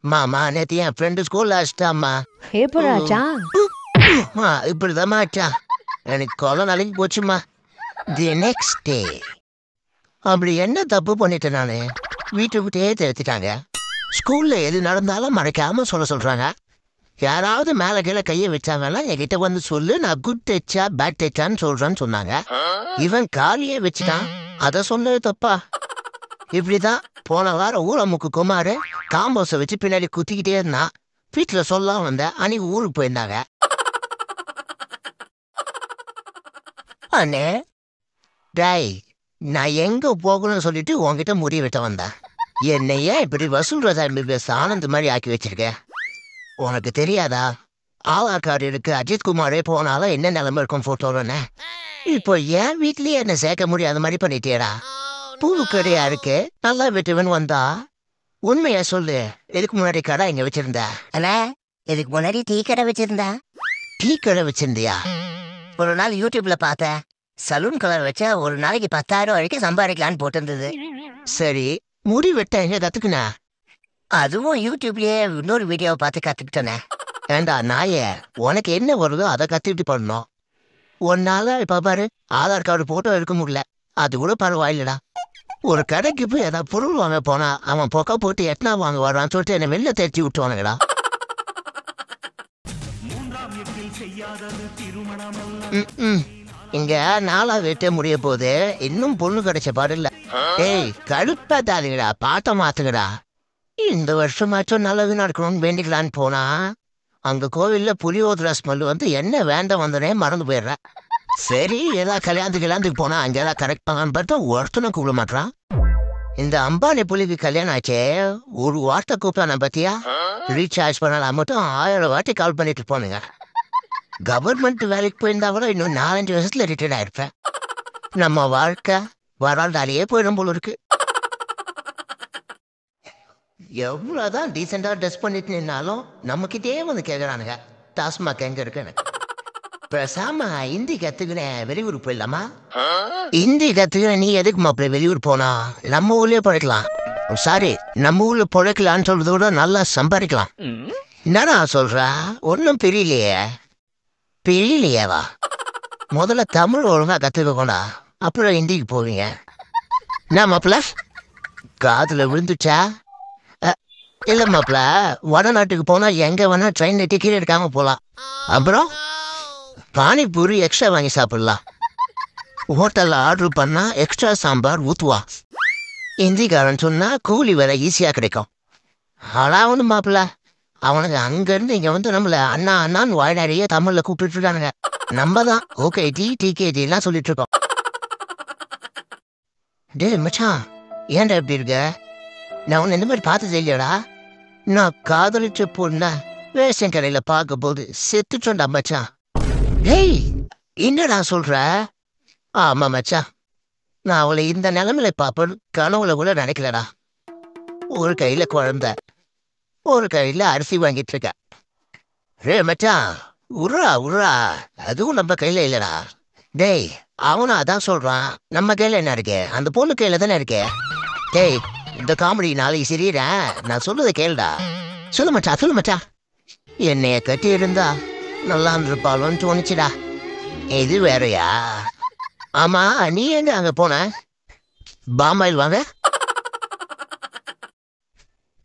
மாமா நேற்று என் ஃப்ரெண்டு ஸ்கூலில் அடிச்சிட்டாம்மா. எப்படாச்சா? இப்படிதாம்மா ஆச்சா. எனக்கு கொலை நாளைக்கு போச்சுமா. தி நெக்ஸ்ட் டே அப்படி என்ன தப்பு பண்ணிட்டேன் நான்? வீட்டை விட்டே தேர்த்திட்டாங்க. ஸ்கூலில் எது நடந்தாலும் மறைக்காம சொல்கிறாங்க. யாராவது மேலே கீழே கையை வச்சாங்கன்னா என்கிட்ட வந்து சொல்லு, நான் குட் டச்சா பேட் டச்சான்னு சொல்கிறேன்னு சொன்னாங்க. இவன் காலியே வச்சுட்டான், அதை சொன்னது தப்பா? இப்படிதான் போன வாரம் ஊரமுக்கு குமார் காம்போஸை வச்சு பின்னாடி குத்திக்கிட்டே இருந்தான். வீட்டில் சொல்ல வந்தேன், அன்னைக்கு ஊருக்கு போயிருந்தாங்க. அண்ணே டாய், நான் எங்கே போகணும்னு சொல்லிட்டு உங்ககிட்ட முடிவு விட்ட வந்தேன். என்னையே இப்படி வசூல் ராஜா எம்பிபிஎஸ் ஆனந்த் மாதிரி ஆக்கி வச்சிருக்க. உனக்கு தெரியாதா? ஆதார் கார்டு இருக்கு, அஜித்குமாரே போனாலும் என்ன நிலைமை இருக்கும் ஃபோட்டோன்னு. இப்போ என் வீட்லயே என்ன சேர்க்க முடியாத மாதிரி பண்ணிட்டியடா. பூ கடையா இருக்கு, நல்லா விட்டுவன் வந்தா உண்மையா சொல்லு. இதுக்கு முன்னாடி கடை இங்க வச்சிருந்தா? அண்ணா, இதுக்கு முன்னாடி டீ கடை வச்சிருந்தா. டீ கடை வச்சிருந்தியா? ஒரு நாள் யூடியூப்ல பார்த்தேன், சலூன் கலர் வச்சா ஒரு நாளைக்கு 10,000 வரைக்கும் சம்பாதிக்கலான்னு போட்டிருந்தது. சரி, முடி வெட்ட எங்க கத்துக்குனா? அதுவும் யூடியூப்லயே இன்னொரு வீடியோவை பார்த்து கத்துக்கிட்டேனே. ஏண்டா நாயே, உனக்கு என்ன வருதோ அதை கத்துக்கிட்டு பண்ணணும். ஒன்னால இப்ப பாரு, ஆதார் கார்டு போட்டோ எடுக்க முடியல, அது கூட பரவாயில்லடா. ஒரு கடைக்கு போய் ஏதாவது பொருள் வாங்க போனா அவன் பொக்க போட்டு எட்டனா வாங்க வரான்னு சொல்லிட்டு என்னை வெளில தேர்ச்சி விட்டுவானுங்கடா. இங்க நாளா வெட்ட முடிய போது இன்னும் பொண்ணு கிடைச்ச பாடு இல்ல. ஏய் கடுப்பாத்தாதீங்கடா, பாட்ட மாத்துங்கடா. இந்த வருஷமாச்சும் நல்லது நடக்கணும்னு வேண்டிக்கலான்னு போனா அங்க கோவில்ல புளியோதர ஸ்மெல் வந்து என்ன வேண்டாம் வந்தனே மறந்து போயிடுறேன். சரி, ஏதாவது கல்யாணத்துக்கு போனா அங்கே ஏதாவது கரெக்ட் பண்ணலான்னு பார்த்தா ஒருத்தனை கூப்பிட மாட்டான். இந்த அம்பானி புலிக்கு கல்யாணம் ஆச்சே, ஒரு வார்த்தை கூப்பிட்டான பத்தியா? ரீசார்ஜ் பண்ணலாம் மட்டும் 1000 வாட்டி கால் பண்ணிட்டு போனுங்க. கவர்மெண்ட் வேலைக்கு போயிருந்தா கூட இன்னும் 4-5 வருஷத்துல ரிட்டையர்ட் ஆயிருப்பேன். நம்ம வாழ்க்கை வராண்டாலேயே போயிடும் போல இருக்கு. எவ்வளவுதான் டீசெண்டா ட்ரெஸ் பண்ணிட்டு நின்னாலும் நம்மகிட்டே வந்து கேட்கறானுங்க, டாஸ்மாக் எங்க இருக்குன்னு. பேசாம ஹிந்தி கத்துக்கினேன், வெளியூர் போயிடலாமா? ஹிந்தி கத்துக்கிற நீ எதுக்கு மாப்பிள்ள வெளியூர் போனா? நம்ம ஊர்லயே பழைக்கலாம். சாரி, நம்ம ஊர்ல பழைக்கலான்னு சொல்றத விட நல்லா சம்பாதிக்கலாம். என்னடா சொல்ற? ஒன்னும் பிரியலையேவா? முதல்ல தமிழ் ஒழுங்கா கத்துக்கோண்டா, அப்புறம் ஹிந்திக்கு போவீங்க. என்ன மாப்பிள்ள, காதுல விழுந்துச்சா? இல்ல மாப்பிள்ள, வடநாட்டுக்கு போனா எங்க வேணா ட்ரெயின் டிக்கெட் எடுக்காம போலாம். அப்புறம் பானிபூரி எக்ஸ்ட்ரா வாங்கி சாப்பிடலாம். ஹோட்டல்ல ஆர்டர் பண்ணா எக்ஸ்ட்ரா சாம்பார் ஊத்துவா. ஹிந்திக்காரன் சொன்னா கூலி வேலை ஈஸியா கிடைக்கும். ஆனா வந்து மாப்பிள்ள, அவனுக்கு அங்க இருந்து இங்க வந்து நம்மள அண்ணா அண்ணான்னு வாய்டாரியே தமிழ்ல கூப்பிட்டு இருக்கானுங்க. நம்ம தான் ஓகே டி டிகேடி எல்லாம் சொல்லிட்டு இருக்கோம். டே மச்சான், ஏன்டா எப்படி இருக்க? நான் உன்னை இந்த மாதிரி பார்த்தது இல்லையடா. நான் காதலிச்ச பொண்ண ரேஷன் கடையில பார்க்க போது செத்துட்டோண்டா மச்சான். டேய், என்னடா சொல்ற? ஆமா மச்சான், நான் அவளை இந்த நிலைமையில பாப்பேன் கனவுல கூட நினைக்கலடா. ஒரு கையில குழந்தை, ஒரு கையில அரிசி வாங்கிட்டு இருக்க. ரே மச்சான், உர்றா, அதுவும் நம்ம கையில இல்லடா. டேய், அவனும் அதான் சொல்றான், நம்ம கையில என்ன இருக்கு, அந்த பொண்ணு கையில தானே இருக்கு. டேய், இந்த காமெடி நாளைக்கு சரியிறேன், நான் சொல்றதை கேளுடா. சொல்லு மச்சான். என்னைய கட்டி இருந்தா நல்லா இருந்திருப்பாளுன்னு தோணுச்சுடா. இது வேறையா? ஆமா, நீ எங்க அங்க போன? பாமாயில் வாங்க.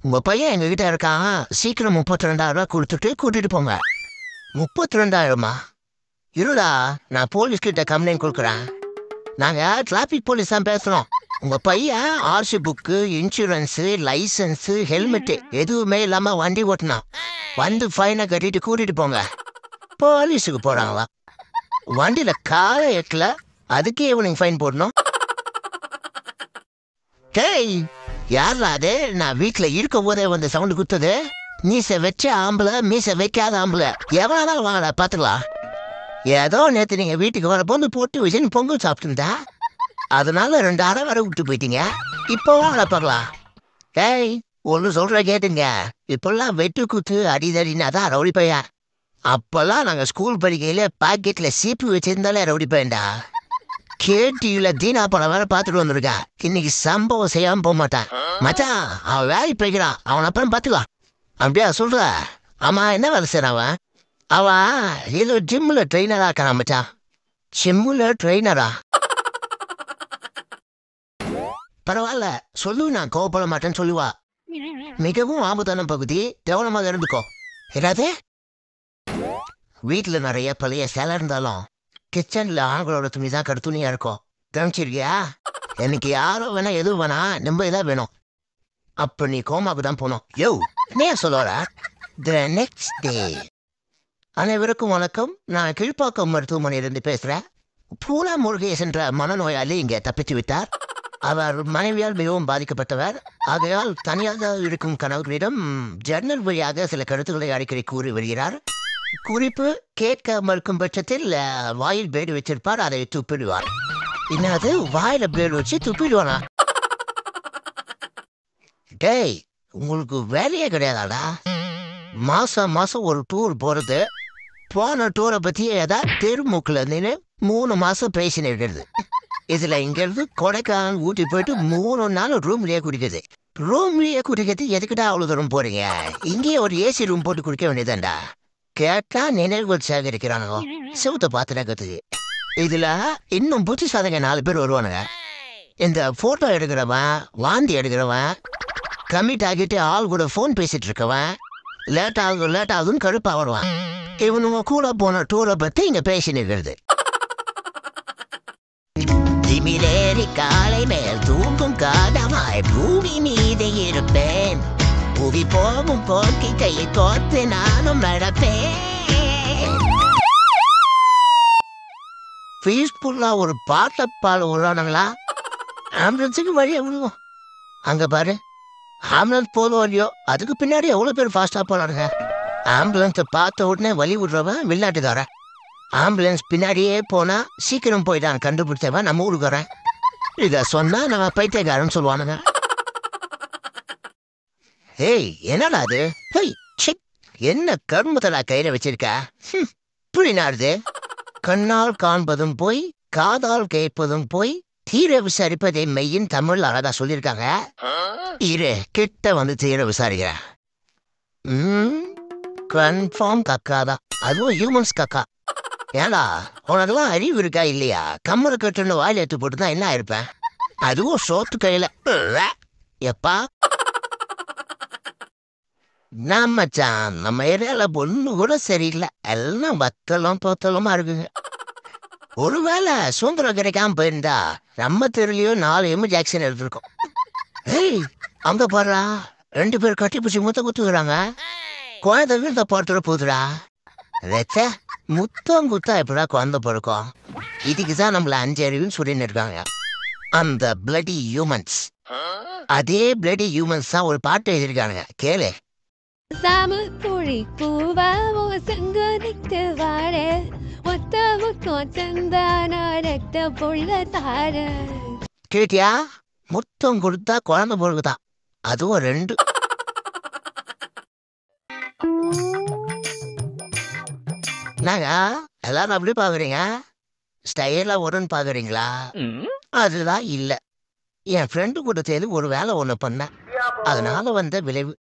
உங்க பையன் எங்க கிட்ட இருக்கான், சீக்கிரம் 32,000 கொடுத்துட்டு கூட்டிட்டு போங்க. 32,000? இருடா, நான் போலீஸ் கிட்ட கம்ப்ளைண்ட் கொடுக்குறேன். நாங்க டிராபிக் போலீஸ் தான் பேசுறோம். உங்க பையன் RC book, insurance, licence, helmet எதுவுமே இல்லாம வண்டி ஓட்டினா வந்து ஃபைனை கட்டிட்டு கூட்டிட்டு போங்க. போலீஸுக்கு போறாங்களா? வண்டியில கால எட்டல, அதுக்கே இவனுக்கு ஃபைன் போடணும். டேய், யாரா அது? நான் வீட்டுல இருக்கும் போதே வந்து சவுண்டு குத்துது. மீசை வச்ச ஆம்பளை, மீசை வைக்காத ஆம்பளை எவனாலும் வாங்கடா பாத்துக்கலாம். ஏதோ நேற்று நீங்க வீட்டுக்கு வர போது போட்டு வச்சு பொங்கல் சாப்பிட்டுருந்தா, அதனால 2 அரை வரை விட்டு போயிட்டீங்க. இப்போ வாங்கடா பார்க்கலாம். டேய், ஒன்று சொல்ற கேட்டுங்க, இப்பெல்லாம் வெட்டு குத்து அடிதடினா தான் ரவுடி பையன். அப்பெல்லாம் நாங்கள் ஸ்கூல் படிக்கையில பாக்கெட்ல சீப்பு வச்சிருந்தாலே ரவுடி பையன்டா. கேடிவில தீனா படம் வேற பார்த்துட்டு வந்திருக்கா. இன்னைக்கு சம்பவம் செய்யாம போக மாட்டான். மச்சான், அவன் வேலை போய்க்கிறான், அவன் அப்புறம் பார்த்துக்கலாம். அப்படியா சொல்ற? ஆமா, என்ன வேலை செய்றான் அவன் ஏதோ ஜிம்ல ட்ரெயினரா இருக்கான் மச்சான். ஜிம்முல ட்ரெயினரா? பரவாயில்ல, சொல்லு, நான் கோவப்பட மாட்டேன்னு சொல்லுவா. மிகவும் ஆபத்தான பகுதி, கவனமாக இருந்துக்கோ. ஏதாவது வீட்டுல நிறைய பழைய சேலை இருந்தாலும் கிச்சன்ல ஆண்களோட துணி தான் கடுத்துணியா இருக்கும். கவனிச்சிருக்கியா? எனக்கு யாரோ வேணா எதுவும் வேணா நம்ம இதான் வேணும். அப்ப நீ கோமாக்கு தான் போனோம். யோ, என்ன சொல்லுற? The next day. அனைவருக்கும் வணக்கம். நான் கீழ்ப்பாக்கம் மருத்துவமனையிலிருந்து பேசுறேன். பூலா முருகேஷ் என்ற மனநோயாளி இங்கே தப்பித்து விட்டார். அவர் மனைவியால் மிகவும் பாதிக்கப்பட்டவர். ஆகையால் தனியாக இருக்கும் கணவரிடம் ஜன்னல் வழியாக சில கருத்துக்களை அடிக்கடி கூறி வருகிறார். குறிப்பு, கேட்க மறுக்கும் பட்சத்தில் வாயில் பேடு வச்சிருப்பார், அதை துப்பிடுவார். என்னது, வாயில பேடு வச்சு துப்பிடுவானா? டேய், உங்களுக்கு வேலையே கிடையாதாடா? மாசம் மாசம் ஒரு டூர் போறது. போன டூரை பத்தி ஏதாவது தெருமுக்கில் நின்று 3 மாசம் பேசினு இருக்கிறது. இதுல இங்க இருந்து கொடைக்கானல் ஊட்டி போயிட்டு 3 நாள் ரூம்லயே குடிக்குது. ரூம்லயே குடிக்கிறது எதுக்குடா அவ்வளவு தூரம் போறீங்க? இங்கேயே ஒரு ஏசி ரூம் போட்டு குடிக்க வேண்டியதாண்டா. கேட்டா நினைவுகள் சேகரிக்கிறானுங்க, செவத்தை பாத்துறதுக்கு. இதுல இன்னும் புத்திசாலிங்க 4 பேர் வருவானுங்க. இந்த போட்டோ எடுக்கிறவன், வாந்தி எடுக்கிறவன், கமிட் ஆகிட்டு ஆள் கூட போன் பேசிட்டு இருக்கவன், லேட் ஆகுதுன்னு கடுப்பா வருவான். இவனுங்க கூட போன டூரை பத்தி இங்க பேசினு இருக்கிறது. திமிலேறி காலை மேல் தூங்கும் காலமாய் பூமி மீது இருப்பேன். புவி போகும் போக்கி கையை கோர்த்து நானும் நடப்பேன். பீஸ்ஃபுல்லா ஒரு பாட்டை பாட விடுறானுங்களா? ஆம்புலன்ஸுக்கு வழியை விடுவோம். அங்க பாரு, ஆம்புலன்ஸ் போதும் இல்லையோ, அதுக்கு பின்னாடி எவ்வளவு பேர் ஃபாஸ்டா போறானுங்க. ஆம்புலன்ஸை பார்த்த உடனே வழி விடுறவன் வெளிநாட்டுக்காரன். ஆம்புலன்ஸ் பின்னாடியே போனா சீக்கிரம் போயிட்டான் கண்டுபிடிச்சவன் நம்ம ஊருக்காரன். இத சொன்னா நம்ம பைத்தியக்காரன் சொல்லுவானுங்க. ஏய், என்னடா அது? என்ன கர்மத்தடா கையில வச்சிருக்க? இப்படி நாடுது. கண்ணால் காண்பதும் போய், காதால் கேட்பதும் போய், தீர விசாரிப்பதை மெய்யின் தமிழ் அழகா சொல்லியிருக்காங்க. இரு, கிட்ட வந்து தீர விசாரிக்கிற. கன்ஃபார்ம் கக்காதான், அதுவும் ஹியூமன்ஸ் கக்கா. ஏடா, உனக்கெல்லாம் அறிவு இருக்கா இல்லையா? கம்மரை கட்டுன்னு வாயில் எடுத்து போட்டு தான் என்ன இருப்பேன், அதுவும் சோத்து கையில. எப்பா மச்சான், நம்ம ஏரியால பொண்ணு கூட சரியில்லை, எல்லாம் பத்தலும் தோத்தலுமா இருக்குங்க. ஒருவேளை சுதந்திரம் கிடைக்காம போயிருந்தா நம்ம தெருலையோ 4 எம் ஜாக்சன் எடுத்திருக்கோம். ஏய், அங்க பாடுறா, 2 பேர் கட்டி பிடிச்சி முத்த குத்துக்கிறாங்க. குழந்தை வீழ்ந்த போறதுல போதுடா. வச்ச முத்தம் குத்தா எப்படா குழந்தை பிறக்கும்? இதுக்குதான் நம்மள 5 அறிவுன்னு சொல்லின்னு இருக்காங்க. அந்த பிளடி ஹியூமன்ஸ், அதே பிளடி ஹியூமன்ஸ் தான் ஒரு பாட்டு எழுதியிருக்கானுங்க, கேளு. சாமத்தோழி பூவா சங்கதிக்கு வாழ ஒத்த முத்தம் சந்தான ரத்த பொள்ள தார. கேட்டியா? முத்தம் கொடுத்தா குழந்தை பிறகுதான், அதுவும் 2. நாங்க எல்லாரும் அப்படி பாக்குறீங்க, ஸ்டைலா வரும்னு பாக்குறீங்களா? அதுதான் இல்ல. என் ஃப்ரெண்டு கூட தேடி ஒரு வேலை ஒண்ணு பண்ண, அதனால வந்த விளைவு.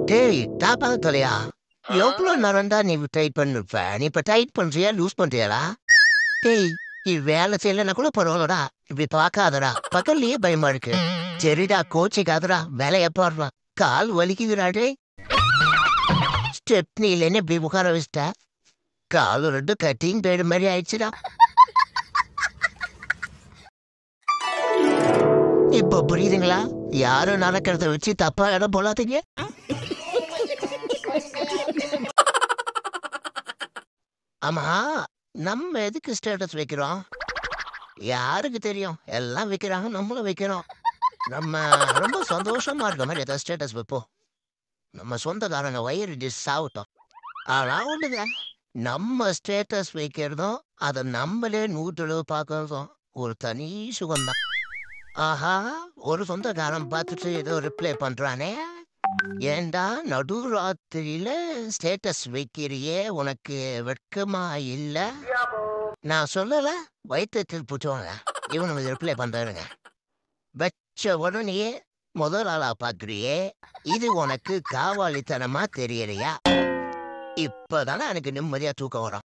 டேய், தாப்பாக தொலையா, எவ்வளவு நேரம் தான் நீ டைட் பண்ணிருப்ப? நீ இப்ப டைட் பண்றியா, லூஸ் பண்றியாடா? டேய், நீ வேலை செய்யலன்னா கூட பரவாயில்லடா, இப்படி பார்க்காதடா, பக்கத்துலயே பயமா இருக்கு. சரிடா, கோச்சிக்காதடா, வேலைய பாடுறா, கால் வலிக்குதுடாடே. ஸ்டெப் நீ இல்லைன்னு இப்படி உட்கார வச்சுட்ட, கால் 2 கட்டிங் பேடு மாதிரி ஆயிடுச்சுடா. இப்ப புரியுதுங்களா? யாரும் நடக்கிறத வச்சு தப்பா இடம் போலாதீங்க. ஆமா, நம்ம எதுக்கு ஸ்டேட்டஸ் வைக்கிறோம்? யாருக்கு தெரியும்? எல்லாம் வைக்கிறாங்க, நம்மளும் வைக்கிறோம். நம்ம ரொம்ப சந்தோஷமா இருக்க மாதிரி ஏதாவது ஸ்டேட்டஸ் வைப்போம். நம்ம சொந்தக்காரங்க வயிறு டிஸ் ஆகட்டும். ஆனா ஒண்ணுங்க, நம்ம ஸ்டேட்டஸ் வைக்கிறதும் அதை நம்மளே 100 பார்க்கறதும் ஒரு தனி சுகம்தான். ஆஹா, ஒரு சொந்தக்காரன் பார்த்துட்டு ஏதோ ரிப்ளை பண்றானே, ஏண்டா நடு ராத்திரியில ஸ்டேட்டஸ் வைக்கிறியே, உனக்கு வெட்கமா இல்ல? நான் சொல்லல, வயிற்றுல பூச்சுவாங்க இவனுக்கு ரிப்ளை பண்றாருங்க. வச்ச உடனே முதல் ஆளா பாக்குறியே, இது உனக்கு காவாலித்தனமா தெரியலையா? இப்பதானே எனக்கு நிம்மதியா தூக்கம் வரும்.